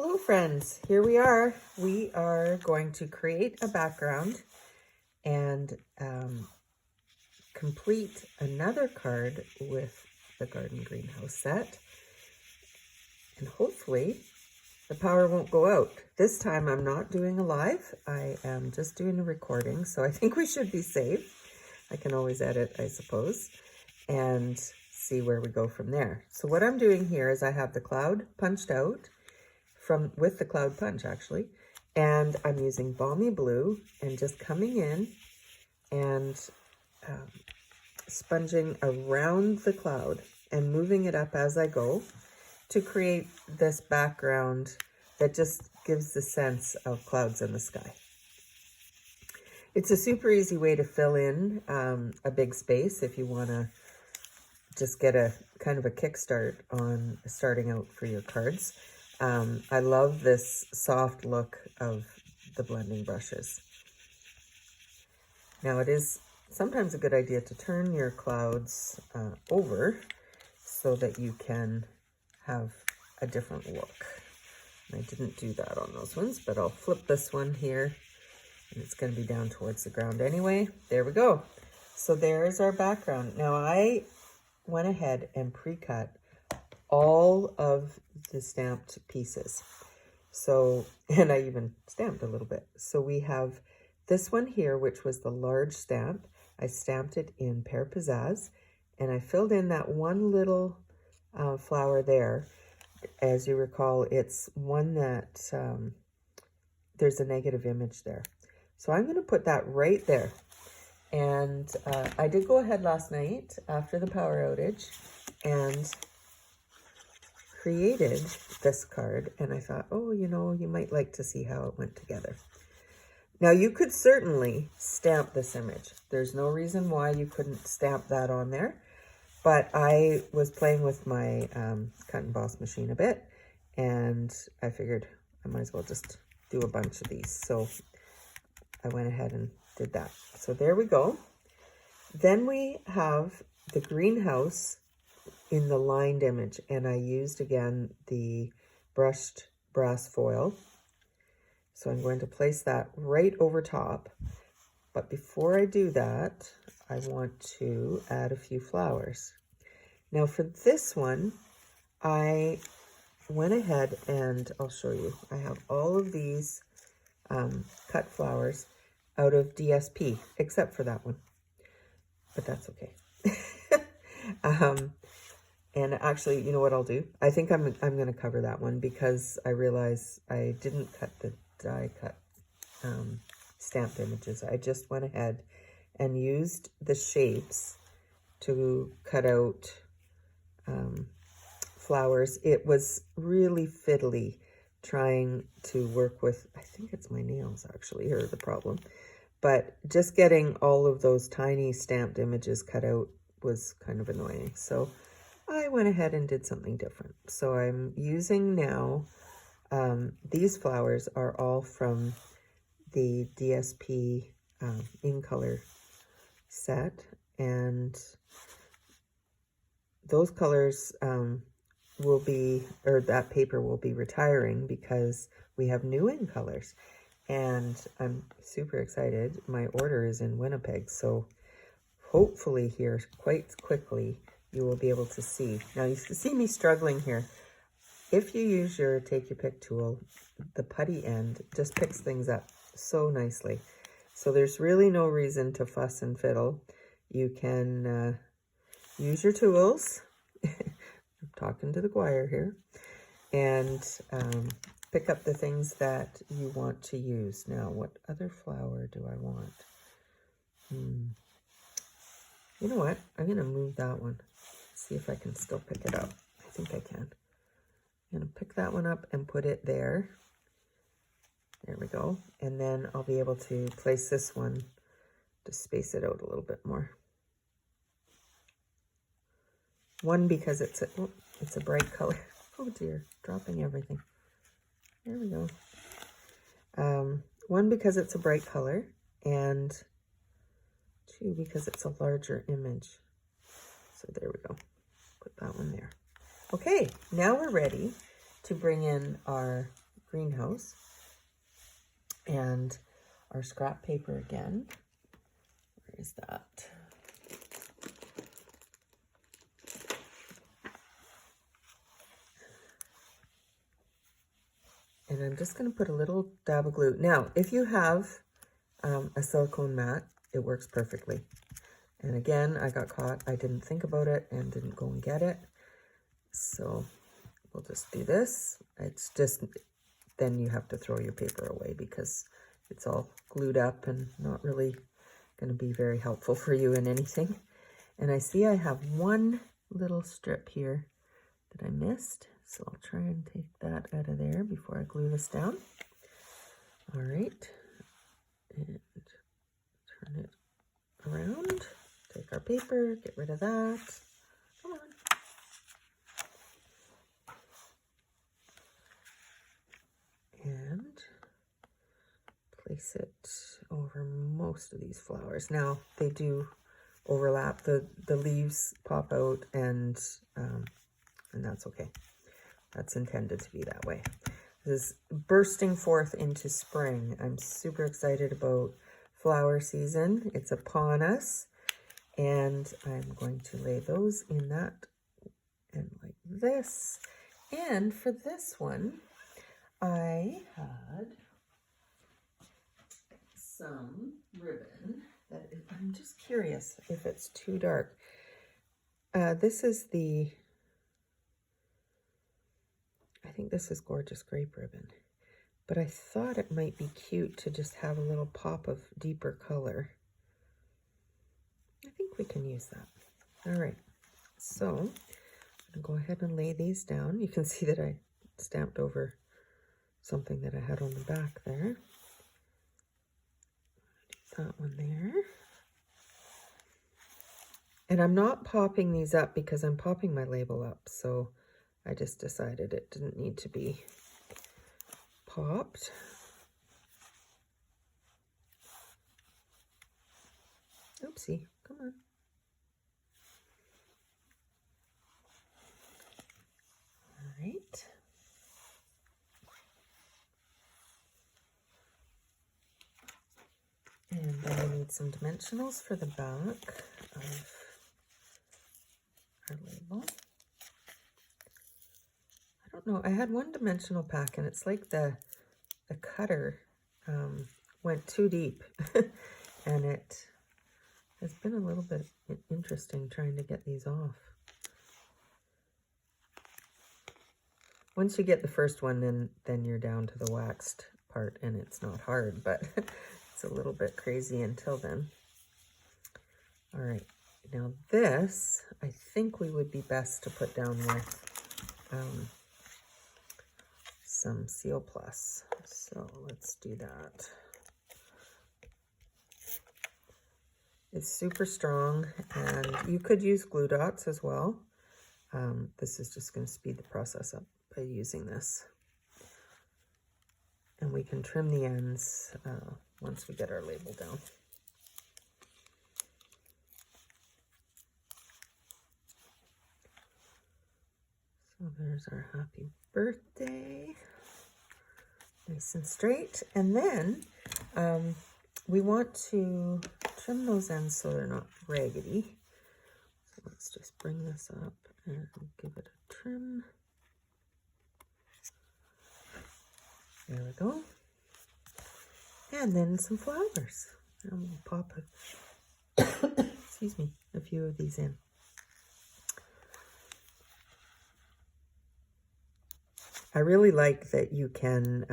Hello friends, here we are. We are going to create a background and complete another card with the garden greenhouse set. And hopefully the power won't go out. This time I'm not doing a live, I am just doing a recording, so I think we should be safe. I can always edit, I suppose, and see where we go from there. So what I'm doing here is I have the cloud punched out with the cloud punch actually, and I'm using balmy blue and just coming in and sponging around the cloud and moving it up as I go to create this background that just gives the sense of clouds in the sky. It's a super easy way to fill in a big space if you want to just get a kind of a kickstart on starting out for your cards. I love this soft look of the blending brushes. Now it is sometimes a good idea to turn your clouds over so that you can have a different look. And I didn't do that on those ones, but I'll flip this one here and it's going to be down towards the ground anyway. There we go. So there's our background. Now I went ahead and pre-cut all of the stamped pieces. So, and I even stamped a little bit. So we have this one here, which was the large stamp. I stamped it in Pear Pizzazz, and I filled in that one little flower there. As you recall, it's one that there's a negative image there. So I'm going to put that right there. And I did go ahead last night after the power outage and created this card, and I thought, oh, you know, you might like to see how it went together. Now you could certainly stamp this image. There's no reason why you couldn't stamp that on there, but I was playing with my cut and emboss machine a bit, and I figured I might as well just do a bunch of these. So I went ahead and did that. So there we go. Then we have the greenhouse in the lined image, and I used again the brushed brass foil. So I'm going to place that right over top. But before I do that, I want to add a few flowers. Now for this one, I went ahead and I'll show you. I have all of these cut flowers out of DSP, except for that one, but that's okay. And actually, you know what I'll do? I think I'm going to cover that one because I realize I didn't cut the die cut stamped images. I just went ahead and used the shapes to cut out flowers. It was really fiddly trying to work with, I think it's my nails actually are the problem, but just getting all of those tiny stamped images cut out was kind of annoying. So I went ahead and did something different. So I'm using now, these flowers are all from the DSP in color set, and those colors will be, or that paper will be retiring because we have new in colors, and I'm super excited. My order is in Winnipeg, so hopefully here quite quickly you will be able to see. Now you see me struggling here. If you use your take your pick tool, the putty end just picks things up so nicely. So there's really no reason to fuss and fiddle. You can use your tools. I'm talking to the choir here. And pick up the things that you want to use. Now, what other flower do I want? You know what? I'm going to move that one. See if I can still pick it up. I think I can. I'm going to pick that one up and put it there. There we go. And then I'll be able to place this one to space it out a little bit more. One, because it's a bright color. Oh dear, dropping everything. There we go. One, because it's a bright color, and two, because it's a larger image. So there we go. Put that one there. Okay, now we're ready to bring in our greenhouse. And our scrap paper again. Where is that? And I'm just going to put a little dab of glue. Now, if you have a silicone mat, it works perfectly. And again, I got caught. I didn't think about it and didn't go and get it. So we'll just do this. It's just, then you have to throw your paper away because it's all glued up and not really going to be very helpful for you in anything. And I see I have one little strip here that I missed. So I'll try and take that out of there before I glue this down. All right. And turn it around. Take our paper, get rid of that. Come on. And place it over most of these flowers. Now, they do overlap. The leaves pop out, and that's okay. That's intended to be that way. This is bursting forth into spring. I'm super excited about flower season. It's upon us. And I'm going to lay those in that and like this. And for this one, I had some ribbon that I'm just curious if it's too dark. This is I think this is Gorgeous Grape ribbon, but I thought it might be cute to just have a little pop of deeper color. I think we can use that. All right, so I'm gonna go ahead and lay these down. You can see that I stamped over something that I had on the back there. That one there. And I'm not popping these up because I'm popping my label up, so I just decided it didn't need to be popped. Oopsie, come on. All right. And then I need some dimensionals for the back of our label. I don't know, I had one dimensional pack and it's like the cutter went too deep and it has been a little bit interesting trying to get these off. Once you get the first one, then you're down to the waxed part and it's not hard, but it's a little bit crazy until then. All right, now this, I think we would be best to put down with some Seal Plus. So let's do that. It's super strong, and you could use glue dots as well. This is just going to speed the process up by using this. And we can trim the ends once we get our label down. So there's our happy birthday. Nice and straight. And then we want to trim those ends so they're not raggedy. So let's just bring this up and give it a trim. There we go. And then some flowers. And we'll pop excuse me, a few of these in. I really like that you can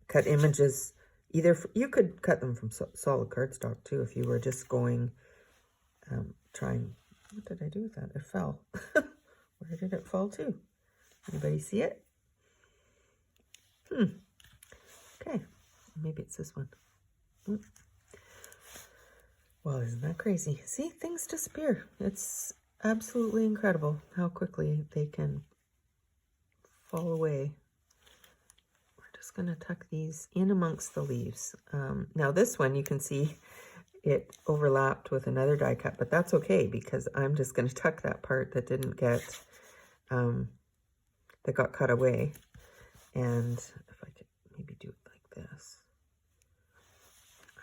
cut images. Either you could cut them from solid cardstock too if you were just going trying. What did I do with that? It fell. Where did it fall to? Anybody see it? Okay, maybe it's this one. Well, isn't that crazy? See, things disappear. It's absolutely incredible how quickly they can fall away. We're just going to tuck these in amongst the leaves. Now this one, you can see it overlapped with another die cut, but that's okay because I'm just going to tuck that part that didn't get, that got cut away. And if I could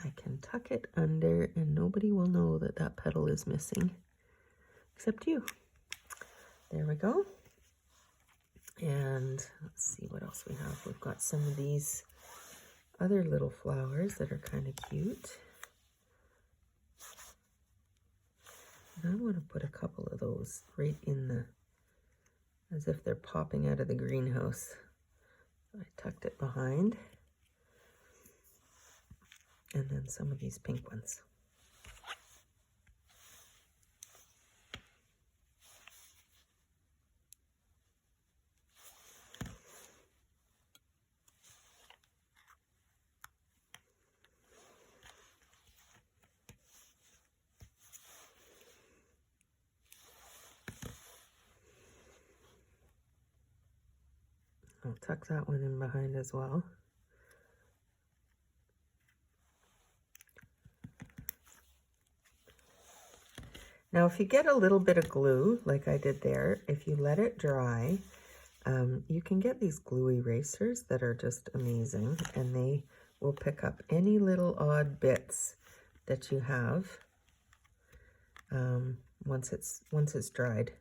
I can tuck it under and nobody will know that that petal is missing, except you. There we go. And let's see what else we have. We've got some of these other little flowers that are kind of cute. And I want to put a couple of those right in the, as if they're popping out of the greenhouse. I tucked it behind. And then some of these pink ones. I'll tuck that one in behind as well. Now, if you get a little bit of glue, like I did there, if you let it dry, you can get these glue erasers that are just amazing, and they will pick up any little odd bits that you have once it's dried.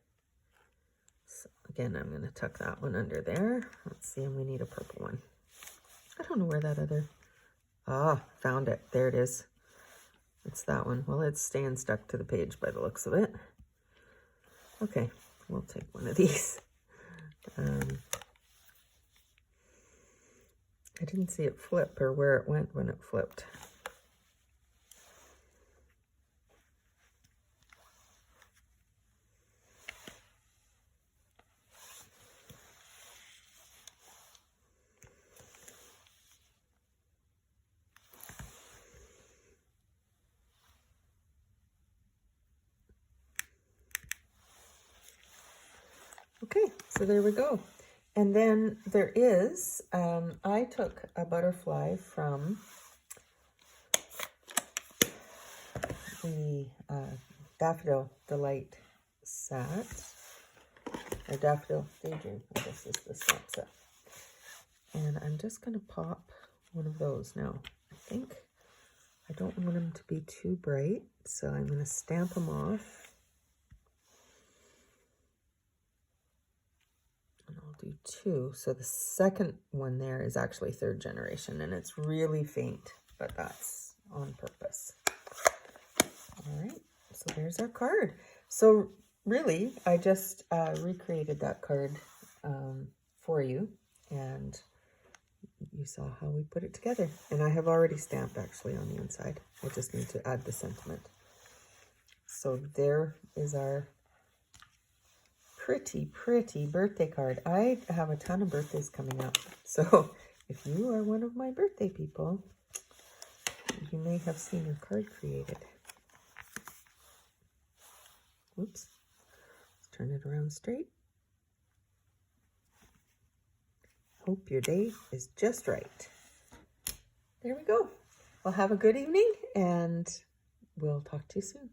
So again, I'm going to tuck that one under there. Let's see, and we need a purple one. I don't know where that other... Ah, found it. There it is. It's that one. Well, it's staying stuck to the page by the looks of it. Okay, we'll take one of these. I didn't see it flip or where it went when it flipped. Okay, so there we go. And then there is, I took a butterfly from the Daffodil Delight set, or Daffodil Daydream, I guess is the snap set. And I'm just going to pop one of those now. I don't want them to be too bright, so I'm going to stamp them off. Do two. So the second one there is actually third generation, and it's really faint, but that's on purpose. All right, so there's our card. So really, I just recreated that card for you, and you saw how we put it together. And I have already stamped actually on the inside. I just need to add the sentiment. So there is our pretty birthday card. I have a ton of birthdays coming up. So if you are one of my birthday people, you may have seen your card created. Whoops. Let's turn it around straight. Hope your day is just right. There we go. Well, have a good evening, and we'll talk to you soon.